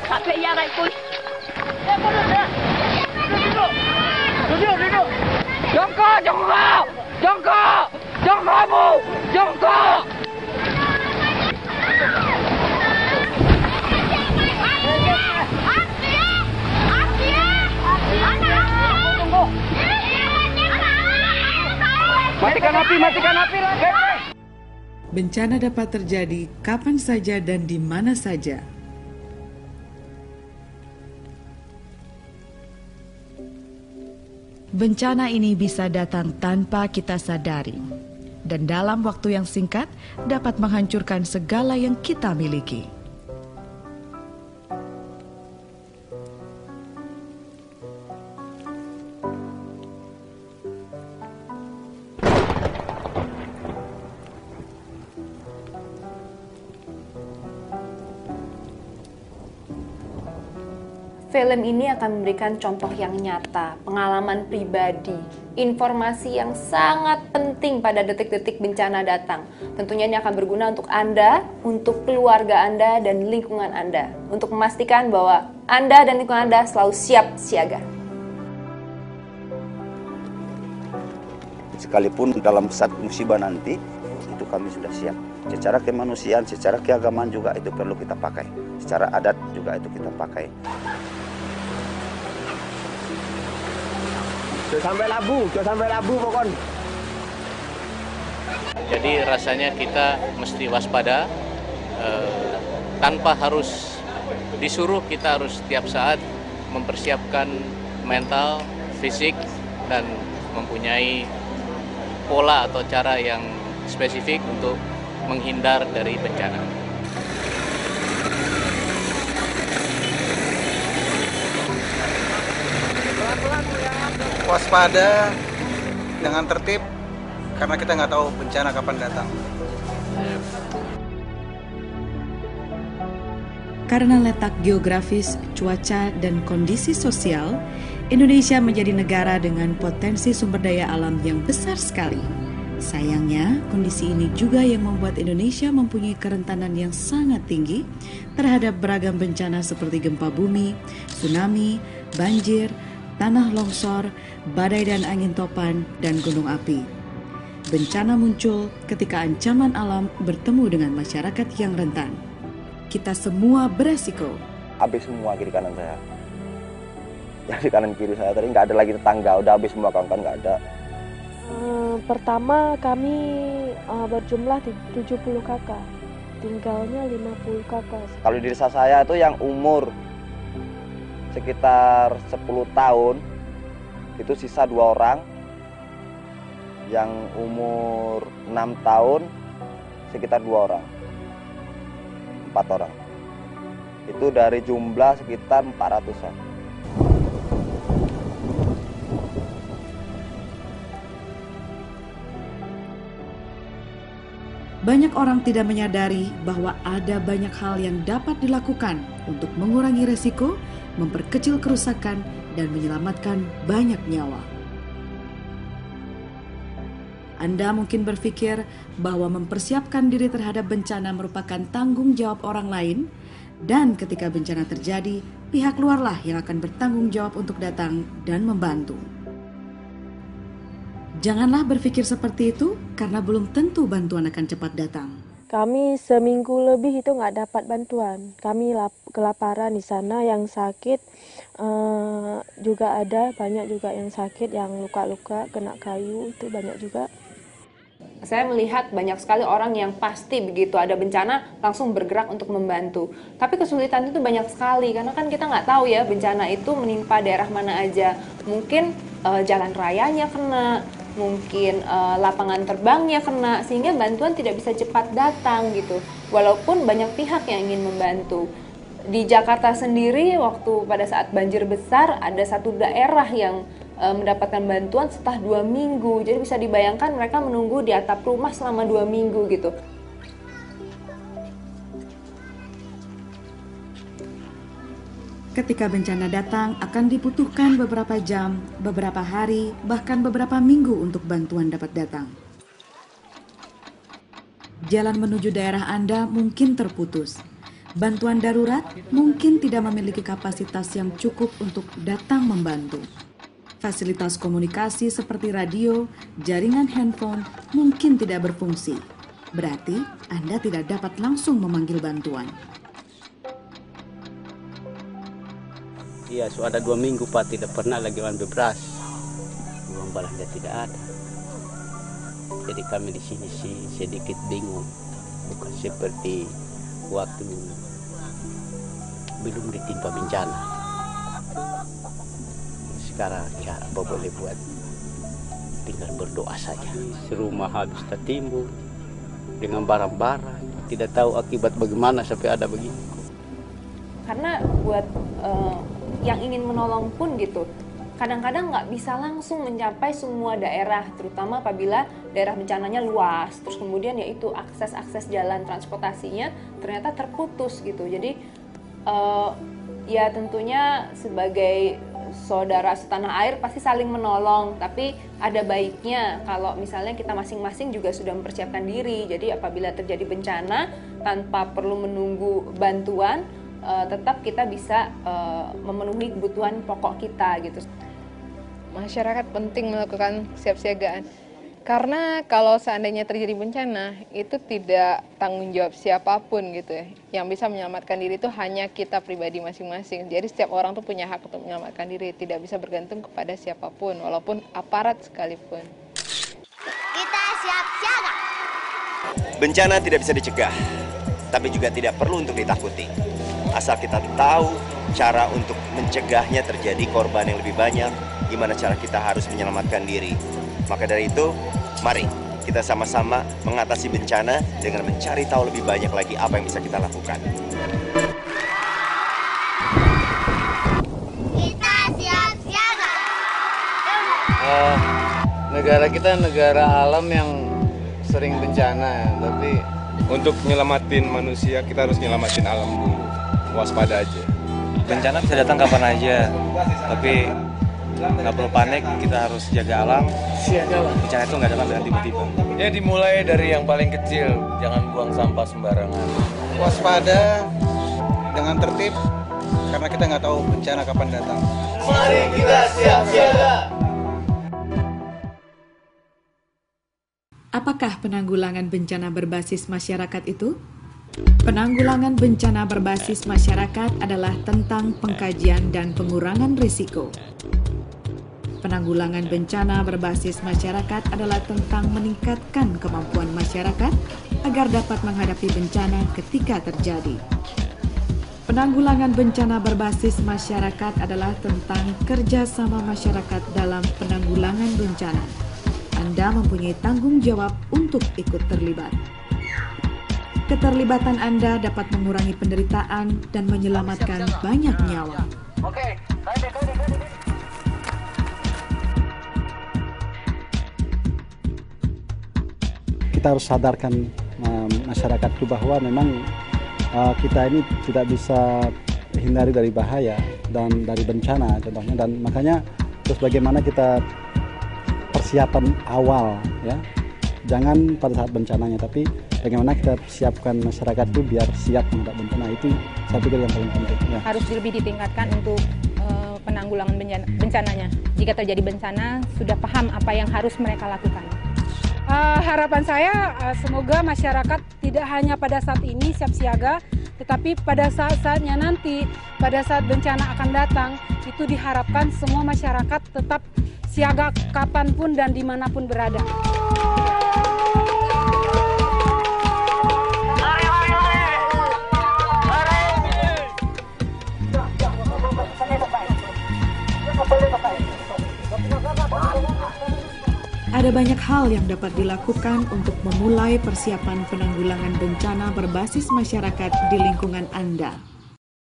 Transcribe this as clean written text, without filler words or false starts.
Tak payah naik pun. Duduk. Jongkok. Jongkok, Bu. Jongkok. Matikan api. Bencana dapat terjadi kapan saja dan di mana saja. Bencana ini bisa datang tanpa kita sadari, dan dalam waktu yang singkat dapat menghancurkan segala yang kita miliki. Film ini akan memberikan contoh yang nyata, pengalaman pribadi, informasi yang sangat penting pada detik-detik bencana datang. Tentunya ini akan berguna untuk Anda, untuk keluarga Anda, dan lingkungan Anda. Untuk memastikan bahwa Anda dan lingkungan Anda selalu siap siaga. Sekalipun dalam saat musibah nanti, itu kami sudah siap. Secara kemanusiaan, secara keagamaan juga itu perlu kita pakai. Secara adat juga itu kita pakai. Jangan sampai labu pokoknya. Jadi rasanya kita mesti waspada, tanpa harus disuruh, kita harus setiap saat mempersiapkan mental, fisik, dan mempunyai pola atau cara yang spesifik untuk menghindar dari bencana. Waspada dengan tertib karena kita nggak tahu bencana kapan datang. Karena letak geografis, cuaca, dan kondisi sosial, Indonesia menjadi negara dengan potensi sumber daya alam yang besar sekali. Sayangnya, kondisi ini juga yang membuat Indonesia mempunyai kerentanan yang sangat tinggi terhadap beragam bencana seperti gempa bumi, tsunami, banjir, tanah longsor, badai dan angin topan, dan gunung api. Bencana muncul ketika ancaman alam bertemu dengan masyarakat yang rentan. Kita semua beresiko. Habis semua kiri kanan saya. Yang di kanan kiri saya tadi nggak ada lagi tetangga, udah habis semua kawan-kawan nggak ada. Pertama kami berjumlah 70 kakak, tinggalnya 50 kakak. Kalau di desa saya itu yang umur sekitar 10 tahun itu sisa 2 orang, yang umur 6 tahun sekitar 2 orang, 4 orang. Itu dari jumlah sekitar 400-an. Banyak orang tidak menyadari bahwa ada banyak hal yang dapat dilakukan untuk mengurangi resiko, memperkecil kerusakan, dan menyelamatkan banyak nyawa. Anda mungkin berpikir bahwa mempersiapkan diri terhadap bencana merupakan tanggung jawab orang lain, dan ketika bencana terjadi, pihak luarlah yang akan bertanggung jawab untuk datang dan membantu. Janganlah berpikir seperti itu, karena belum tentu bantuan akan cepat datang. Kami seminggu lebih itu nggak dapat bantuan. Kami kelaparan di sana, yang sakit juga ada, banyak juga yang sakit, yang luka-luka, kena kayu, itu banyak juga. Saya melihat banyak sekali orang yang pasti begitu ada bencana langsung bergerak untuk membantu. Tapi kesulitan itu banyak sekali, karena kan kita nggak tahu ya bencana itu menimpa daerah mana aja. Mungkin jalan rayanya kena, mungkin lapangan terbangnya kena, sehingga bantuan tidak bisa cepat datang gitu. Walaupun banyak pihak yang ingin membantu. Di Jakarta sendiri, waktu pada saat banjir besar, ada satu daerah yang mendapatkan bantuan setelah 2 minggu. Jadi bisa dibayangkan mereka menunggu di atap rumah selama 2 minggu gitu. Ketika bencana datang, akan dibutuhkan beberapa jam, beberapa hari, bahkan beberapa minggu untuk bantuan dapat datang. Jalan menuju daerah Anda mungkin terputus. Bantuan darurat mungkin tidak memiliki kapasitas yang cukup untuk datang membantu. Fasilitas komunikasi seperti radio, jaringan handphone mungkin tidak berfungsi. Berarti Anda tidak dapat langsung memanggil bantuan. Iya, sudah 2 minggu Pak tidak pernah lagi ambil beras. Uang belanja tidak ada. Jadi kami di sini sih sedikit bingung. Bukan seperti waktu belum ditimpa bencana. Sekarang cara apa boleh buat? Tinggal berdoa saja. Serumah habis tertimbun dengan barang-barang. Tidak tahu akibat bagaimana sampai ada begini. Karena buat yang ingin menolong pun gitu, kadang-kadang nggak bisa langsung mencapai semua daerah, terutama apabila daerah bencananya luas, terus kemudian yaitu akses jalan transportasinya ternyata terputus gitu. Jadi ya tentunya sebagai saudara setanah air pasti saling menolong, tapi ada baiknya kalau misalnya kita masing-masing juga sudah mempersiapkan diri. Jadi apabila terjadi bencana tanpa perlu menunggu bantuan, tetap kita bisa memenuhi kebutuhan pokok kita gitu. Masyarakat penting melakukan kesiapsiagaan, karena kalau seandainya terjadi bencana itu tidak tanggung jawab siapapun gitu ya. Yang bisa menyelamatkan diri itu hanya kita pribadi masing-masing. Jadi setiap orang tuh punya hak untuk menyelamatkan diri, tidak bisa bergantung kepada siapapun walaupun aparat sekalipun. Kita siap siaga. Bencana tidak bisa dicegah, tapi juga tidak perlu untuk ditakuti. Asal kita tahu cara untuk mencegahnya terjadi korban yang lebih banyak, gimana cara kita harus menyelamatkan diri. Maka dari itu, mari kita sama-sama mengatasi bencana dengan mencari tahu lebih banyak lagi apa yang bisa kita lakukan. Kita siap siaga. Negara kita negara alam yang sering bencana, tapi untuk nyelamatin manusia kita harus nyelamatin alam dulu. Waspada aja. Bencana bisa datang kapan aja, tapi nggak perlu panik, kita harus jaga alam. Bencana itu nggak datang dengan tiba-tiba. Ya dimulai dari yang paling kecil, jangan buang sampah sembarangan. Waspada dengan tertib, karena kita nggak tahu bencana kapan datang. Mari kita siap siaga. Apakah penanggulangan bencana berbasis masyarakat itu? Penanggulangan bencana berbasis masyarakat adalah tentang pengkajian dan pengurangan risiko. Penanggulangan bencana berbasis masyarakat adalah tentang meningkatkan kemampuan masyarakat agar dapat menghadapi bencana ketika terjadi. Penanggulangan bencana berbasis masyarakat adalah tentang kerjasama masyarakat dalam penanggulangan bencana. Anda mempunyai tanggung jawab untuk ikut terlibat. Keterlibatan Anda dapat mengurangi penderitaan dan menyelamatkan banyak nyawa. Kita harus sadarkan masyarakat itu bahwa memang kita ini tidak bisa hindari dari bahaya dan dari bencana contohnya, dan makanya terus bagaimana kita persiapan awal ya, jangan pada saat bencananya, tapi bagaimana kita siapkan masyarakat itu biar siap menghadapi bencana. Itu saya pikir yang paling penting ya. Harus lebih ditingkatkan untuk penanggulangan bencananya. Jika terjadi bencana, sudah paham apa yang harus mereka lakukan. Harapan saya semoga masyarakat tidak hanya pada saat ini siap siaga, tetapi pada saat-saatnya nanti, pada saat bencana akan datang, itu diharapkan semua masyarakat tetap siaga kapanpun dan dimanapun berada. Ada banyak hal yang dapat dilakukan untuk memulai persiapan penanggulangan bencana berbasis masyarakat di lingkungan Anda.